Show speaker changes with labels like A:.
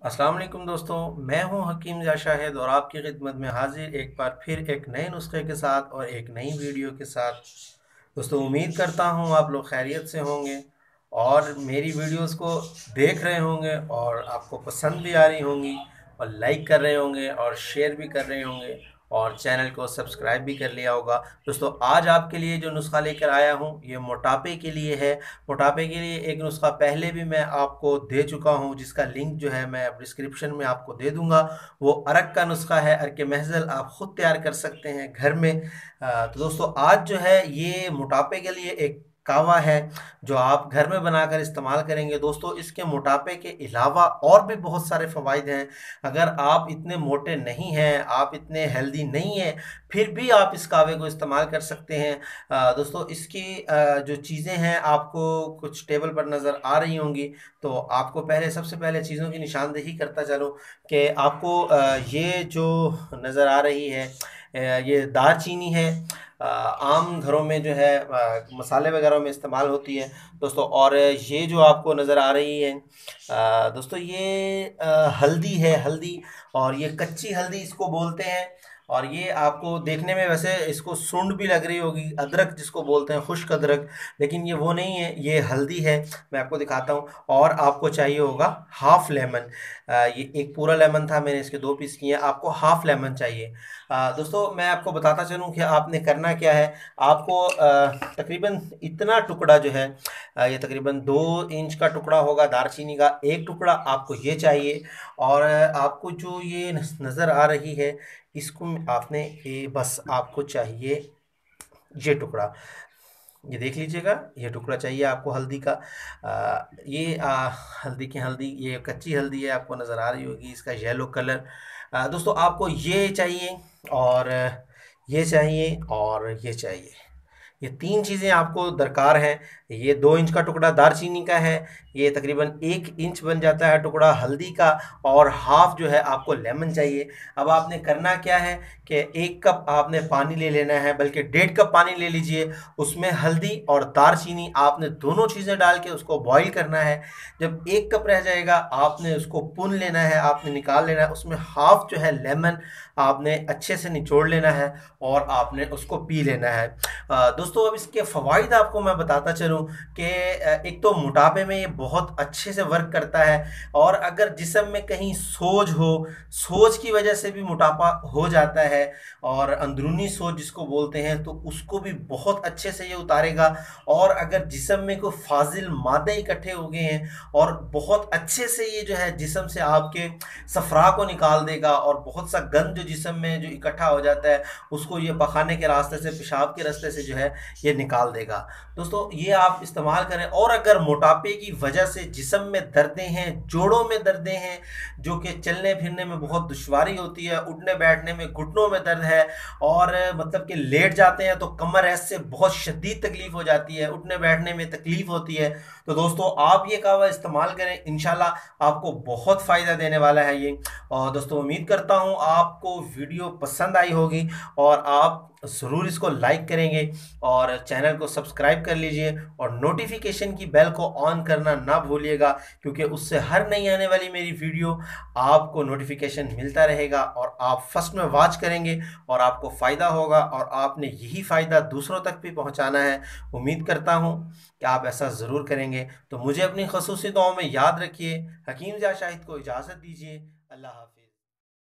A: अस्सलाम वालेकुम दोस्तों, मैं हूं हकीम जा शाहिद और आपकी खिदमत में हाजिर एक बार फिर एक नए नुस्खे के साथ और एक नई वीडियो के साथ। दोस्तों, उम्मीद करता हूं आप लोग खैरियत से होंगे और मेरी वीडियोस को देख रहे होंगे और आपको पसंद भी आ रही होंगी और लाइक कर रहे होंगे और शेयर भी कर रहे होंगे और चैनल को सब्सक्राइब भी कर लिया होगा। दोस्तों, आज आपके लिए जो नुस्खा लेकर आया हूं ये मोटापे के लिए है। मोटापे के लिए एक नुस्खा पहले भी मैं आपको दे चुका हूं, जिसका लिंक जो है मैं डिस्क्रिप्शन में आपको दे दूंगा। वो अरक का नुस्खा है, अरक महजल आप खुद तैयार कर सकते हैं घर में। तो दोस्तों, आज जो है ये मोटापे के लिए एक कावा है जो आप घर में बनाकर इस्तेमाल करेंगे। दोस्तों, इसके मोटापे के अलावा और भी बहुत सारे फ़वाइद हैं। अगर आप इतने मोटे नहीं हैं, आप इतने हेल्दी नहीं हैं, फिर भी आप इस कावे को इस्तेमाल कर सकते हैं। दोस्तों, इसकी जो चीज़ें हैं आपको कुछ टेबल पर नज़र आ रही होंगी। तो आपको पहले सबसे पहले चीज़ों की निशानदेही करता चलूँ कि आपको ये जो नज़र आ रही है ये दालचीनी है। आम घरों में जो है मसाले वगैरह में इस्तेमाल होती है दोस्तों। और ये जो आपको नज़र आ रही है दोस्तों, ये हल्दी है, हल्दी। और ये कच्ची हल्दी इसको बोलते हैं। और ये आपको देखने में वैसे इसको सुंड भी लग रही होगी, अदरक जिसको बोलते हैं, खुश्क अदरक, लेकिन ये वो नहीं है, ये हल्दी है। मैं आपको दिखाता हूँ। और आपको चाहिए होगा हाफ लेमन। ये एक पूरा लेमन था, मैंने इसके 2 पीस किए हैं, आपको हाफ लेमन चाहिए। दोस्तों, मैं आपको बताता चलूँ कि आपने करना क्या है। आपको तकरीबन इतना टुकड़ा जो है ये तकरीबन 2 इंच का टुकड़ा होगा दालचीनी का, एक टुकड़ा आपको ये चाहिए। और आपको जो ये नज़र आ रही है इसको आपने ये बस आपको चाहिए ये टुकड़ा, ये देख लीजिएगा, ये टुकड़ा चाहिए आपको हल्दी का। ये हल्दी ये कच्ची हल्दी है, आपको नज़र आ रही होगी, इसका येलो कलर। दोस्तों, आपको ये चाहिए और ये चाहिए और ये चाहिए। ये 3 चीज़ें आपको दरकार हैं। ये 2 इंच का टुकड़ा दालचीनी का है, ये तकरीबन 1 इंच बन जाता है टुकड़ा हल्दी का, और हाफ जो है आपको लेमन चाहिए। अब आपने करना क्या है कि 1 कप आपने पानी ले लेना है, बल्कि 1.5 कप पानी ले लीजिए। उसमें हल्दी और दालचीनी आपने दोनों चीज़ें डाल के उसको बॉईल करना है। जब 1 कप रह जाएगा आपने उसको पुन लेना है, आपने निकाल लेना है। उसमें हाफ जो है लेमन आपने अच्छे से निचोड़ लेना है और आपने उसको पी लेना है। दोस्तों, अब इसके फ़वाइद आपको मैं बताता चलूँ कि एक तो मोटापे में ये बहुत अच्छे से वर्क करता है। और अगर जिस्म में कहीं सोज हो, सोज की वजह से भी मोटापा हो जाता है, और अंदरूनी सोज जिसको बोलते हैं, तो उसको भी बहुत अच्छे से ये उतारेगा। और अगर जिस्म में कोई फाजिल मादे इकट्ठे हो गए हैं, और बहुत अच्छे से ये जो है जिस्म से आपके सफरा को निकाल देगा, और बहुत सा गंद जो जिस्म में जो इकट्ठा हो जाता है उसको ये पखाने के रास्ते से, पेशाब के रास्ते से जो है ये निकाल देगा। दोस्तों, ये आप इस्तेमाल करें। और अगर मोटापे की वजह से जिस्म में दर्दें हैं, जोड़ों में दर्दें हैं, जो कि चलने फिरने में बहुत दुश्वारी होती है, उठने बैठने में घुटनों में दर्द है, और मतलब कि लेट जाते हैं तो कमर ऐसे बहुत शदीद तकलीफ हो जाती है, उठने बैठने में तकलीफ होती है, तो दोस्तों आप ये कहवा इस्तेमाल करें, इंशाल्लाह आपको बहुत फ़ायदा देने वाला है ये। और दोस्तों, उम्मीद करता हूँ आपको वीडियो पसंद आई होगी और आप ज़रूर इसको लाइक करेंगे और चैनल को सब्सक्राइब कर लीजिए, और नोटिफिकेशन की बेल को ऑन करना ना भूलिएगा, क्योंकि उससे हर नई आने वाली मेरी वीडियो आपको नोटिफिकेशन मिलता रहेगा और आप फर्स्ट में वॉच करेंगे और आपको फ़ायदा होगा, और आपने यही फ़ायदा दूसरों तक भी पहुंचाना है। उम्मीद करता हूं कि आप ऐसा ज़रूर करेंगे। तो मुझे अपनी खसूसी दुआओं में याद रखिए। हकीम जा शाहिद को इजाज़त दीजिए। अल्लाह हाफिज़।